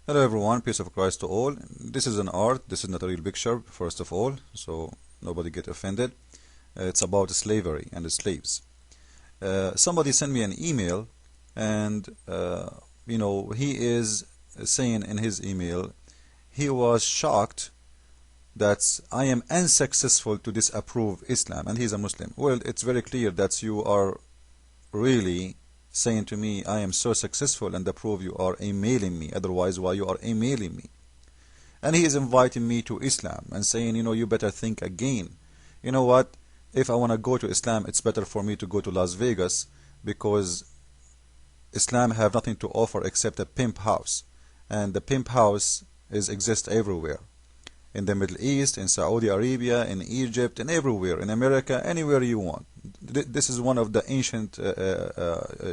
Hello everyone, peace of Christ to all. This is an art, this is not a real picture, first of all, so nobody get offended. It's about slavery and the slaves. Somebody sent me an email and he is saying in his email he was shocked that I am unsuccessful to disapprove Islam and he's a Muslim. Well, it's very clear that you are really saying to me, I am so successful and approve you are emailing me. Otherwise, why you are emailing me? And he is inviting me to Islam and saying, you better think again. You know what? If I want to go to Islam, it's better for me to go to Las Vegas because Islam have nothing to offer except a pimp house. And the pimp house exists everywhere. In the Middle East, in Saudi Arabia, in Egypt, and everywhere, in America, anywhere you want. This is one of the ancient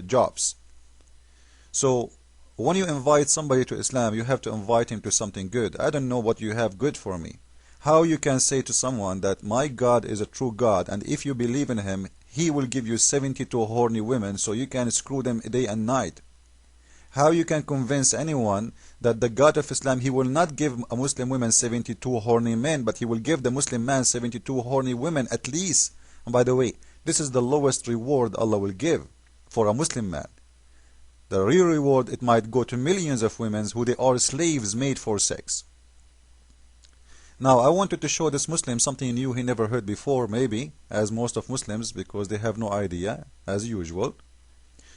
jobs. So when you invite somebody to Islam, you have to invite him to something good. I don't know what you have good for me. How you can say to someone that my God is a true God, and if you believe in him, he will give you 72 horny women so you can screw them day and night. How you can convince anyone that the God of Islam, he will not give a Muslim woman 72 horny men, but he will give the Muslim man 72 horny women at least. And by the way, this is the lowest reward Allah will give for a Muslim man. The real reward, it might go to millions of women who they are slaves made for sex. Now, I wanted to show this Muslim something new he never heard before, maybe, as most of Muslims, because they have no idea, as usual.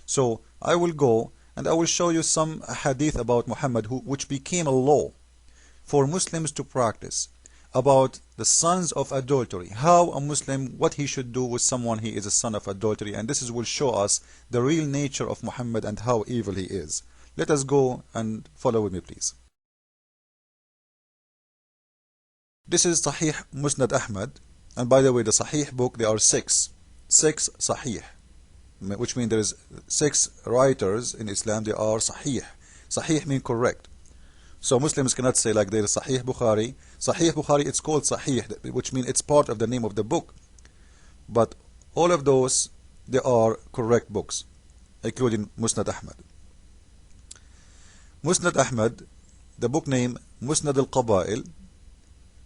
So, I will go and I will show you some hadith about Muhammad which became a law for Muslims to practice about the sons of adultery. How a Muslim, what he should do with someone he is a son of adultery. And this will show us the real nature of Muhammad and how evil he is. Let us go and follow with me, please. This is Sahih Musnad Ahmad. And by the way, the Sahih book, there are six Sahih, which means there is 6 writers in Islam. They are Sahih. Sahih means correct. So Muslims cannot say like there is Sahih Bukhari. Sahih Bukhari, it's called Sahih, which means it's part of the name of the book. But all of those, they are correct books, including Musnad Ahmad. Musnad Ahmad, the book name Musnad al-Qabail,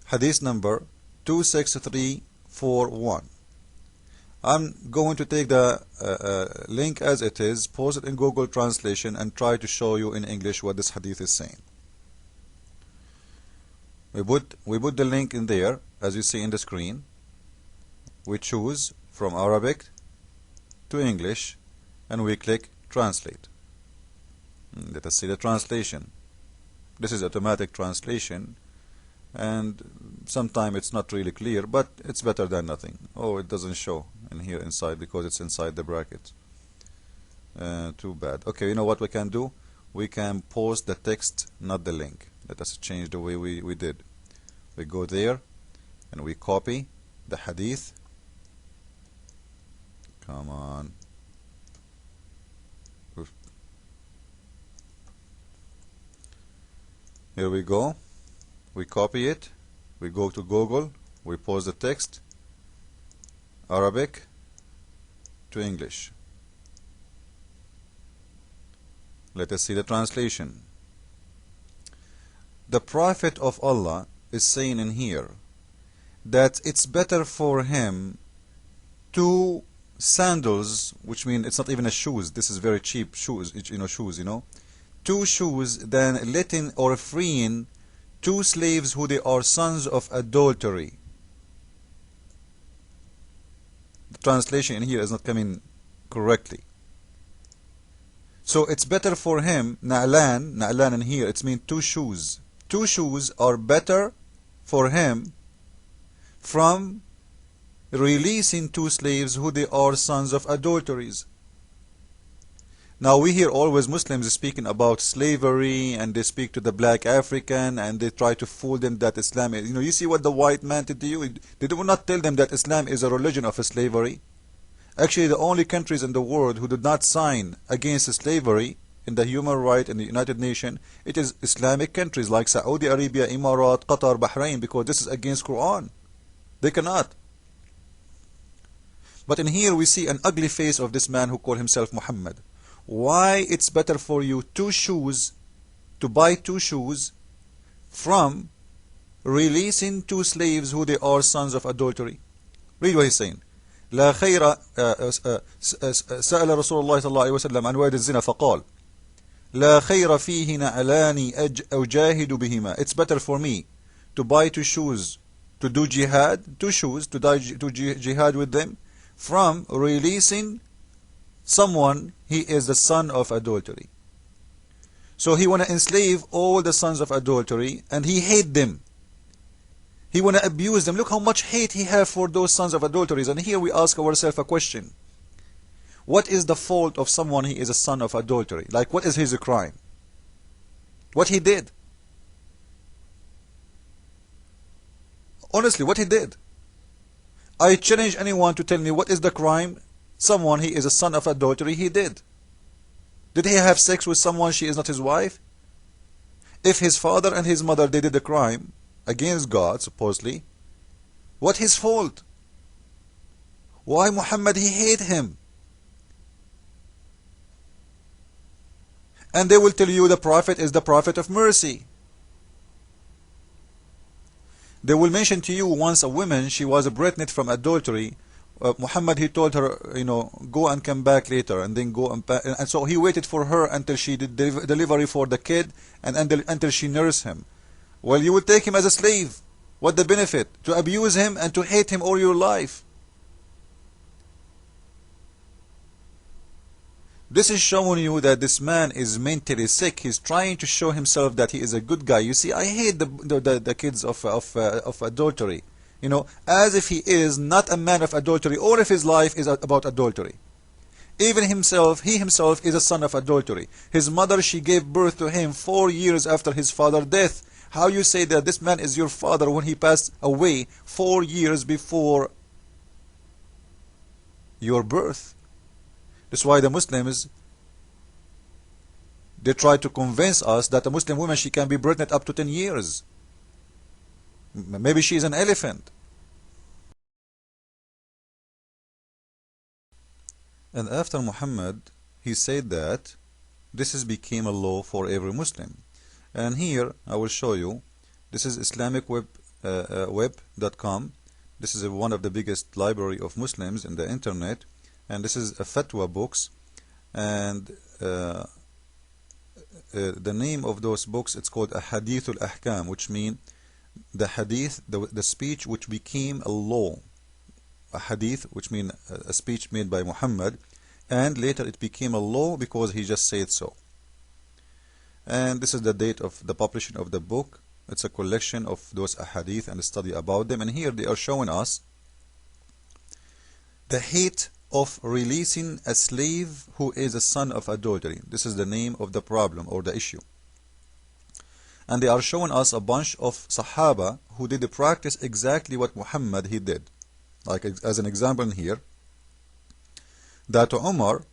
hadith number 26341. I'm going to take the link as it is, post it in Google Translation, and try to show you in English what this hadith is saying. We put the link in there, as you see in the screen. We choose from Arabic to English, and we click Translate. Let us see the translation. This is automatic translation, and sometimes it's not really clear, but it's better than nothing. Oh, it doesn't show in here inside because it's inside the bracket. Too bad. Okay, you know what we can do? We can post the text, not the link. Let us change the way we did. We go there and we copy the hadith. Come on. Oof. Here we go. We copy it. We go to Google. We post the text. Arabic to English. Let us see the translation. The Prophet of Allah is saying in here that it's better for him 2 sandals, which means it's not even a shoes. This is very cheap shoes, shoes, 2 shoes than letting or freeing 2 slaves who they are sons of adultery. The translation in here is not coming correctly. So it's better for him, na'lan in here, it means 2 shoes. 2 shoes are better for him from releasing 2 slaves who they are sons of adulteries. Now we hear always Muslims speaking about slavery, and they speak to the black African and they try to fool them that Islam is, you see what the white man did to you? They do not tell them that Islam is a religion of slavery. Actually, the only countries in the world who did not sign against slavery in the human rights in the United Nations, it is Islamic countries like Saudi Arabia, Emirat, Qatar, Bahrain, because this is against Quran. They cannot. But in here we see an ugly face of this man who called himself Muhammad. Why it's better for you 2 shoes to buy 2 shoes from releasing 2 slaves who they are sons of adultery. Read what he's saying. لا خير سأل رسول الله صلى الله عليه وسلم عن واد الزنا فقال لا خير فيه نعلان أجاهد بهما. It's better for me to buy 2 shoes to do jihad, 2 shoes to do jihad with them, from releasing someone he is the son of adultery. So he want to enslave all the sons of adultery, and he hate them. He want to abuse them. Look how much hate he have for those sons of adulteries. And here we ask ourselves a question. What is the fault of someone he is a son of adultery? Like, what is his crime? What he did? Honestly, what he did? I challenge anyone to tell me what is the crime someone he is a son of adultery he did. Did he have sex with someone she is not his wife? If his father and his mother they did a crime against God, supposedly, what his fault? Why Muhammad he hate him? And they will tell you the Prophet is the Prophet of mercy. They will mention to you once a woman, she was pregnant from adultery. Muhammad he told her, go and come back later, and then go and so he waited for her until she did delivery for the kid, and until she nursed him. Well, you will take him as a slave. What the benefit? To abuse him and to hate him all your life. This is showing you that this man is mentally sick. He's trying to show himself that he is a good guy. You see, I hate the kids of adultery. As if he is not a man of adultery. All of his life is about adultery. Even himself, he himself is a son of adultery. His mother, she gave birth to him 4 years after his father's death. How you say that this man is your father when he passed away 4 years before your birth? That's why the Muslims, they try to convince us that a Muslim woman, she can be pregnant up to 10 years. Maybe she is an elephant. And after Muhammad, he said that this became a law for every Muslim. And here I will show you. This is islamicweb.com. This is one of the biggest library of Muslims in the internet. And this is a fatwa books, and the name of those books, it's called a hadith al-ahkam, which mean the hadith, the speech which became a law. A hadith, which mean a speech made by Muhammad, and later it became a law because he just said so. And this is the date of the publishing of the book. It's a collection of those ahadith and a study about them. And here they are showing us the hate of releasing a slave who is a son of adultery. This is the name of the problem or the issue. And they are showing us a bunch of Sahaba who did practice exactly what Muhammad he did. Like as an example here, that Umar,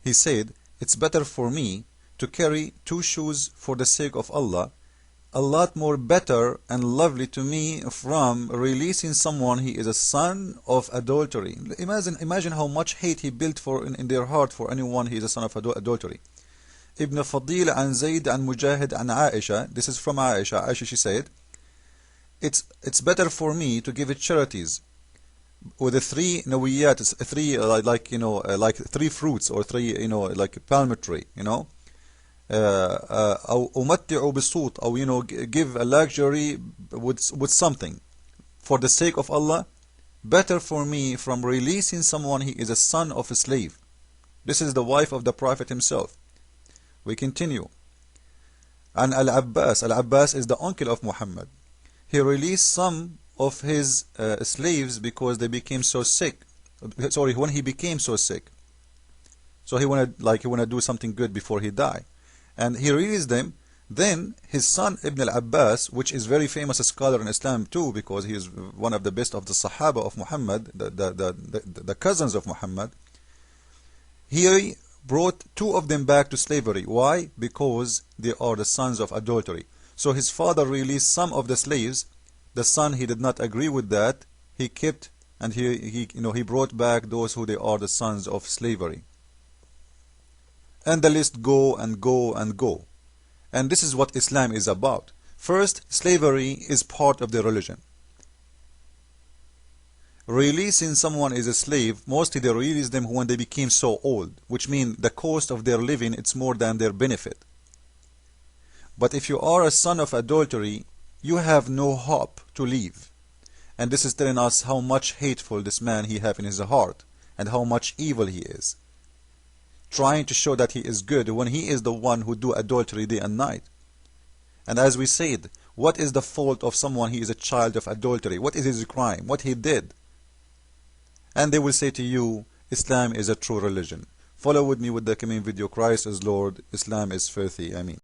he said, it's better for me to carry 2 shoes for the sake of Allah, a lot more better and lovely to me from releasing someone he is a son of adultery. Imagine how much hate he built in their heart for anyone he is a son of adultery. Ibn Fadil an Zayd an Mujahid an Aisha, this is from Aisha. Aisha, she said, it's better for me to give it charities with the 3 nawiyat, 3 like 3 fruits, or 3 like palm tree, أو أمتع بالصوت, أو give a luxury with something for the sake of Allah, better for me from releasing someone he is a son of a slave. This is the wife of the Prophet himself. We continue. And Al-Abbas is the uncle of Muhammad. He released some of his slaves because they became so sick. Sorry, when he became so sick, so he wanted to do something good before he died. And he released them. Then his son Ibn al-Abbas, which is very famous scholar in Islam too, because he is one of the best of the Sahaba of Muhammad, the cousins of Muhammad, he brought 2 of them back to slavery. Why? Because they are the sons of adultery. So his father released some of the slaves. The son, he did not agree with that. He kept, and he brought back those who they are the sons of slavery. And the list go and go and go. And this is what Islam is about. First, slavery is part of the religion. Releasing someone as a slave, mostly they release them when they became so old, which means the cost of their living it's more than their benefit. But if you are a son of adultery, you have no hope to leave. And this is telling us how much hateful this man he have in his heart, and how much evil he is. Trying to show that he is good when he is the one who do adultery day and night. And as we said, what is the fault of someone he is a child of adultery? What is his crime? What he did? And they will say to you, Islam is a true religion. Follow with me with the coming video. Christ is Lord, Islam is filthy. Ameen.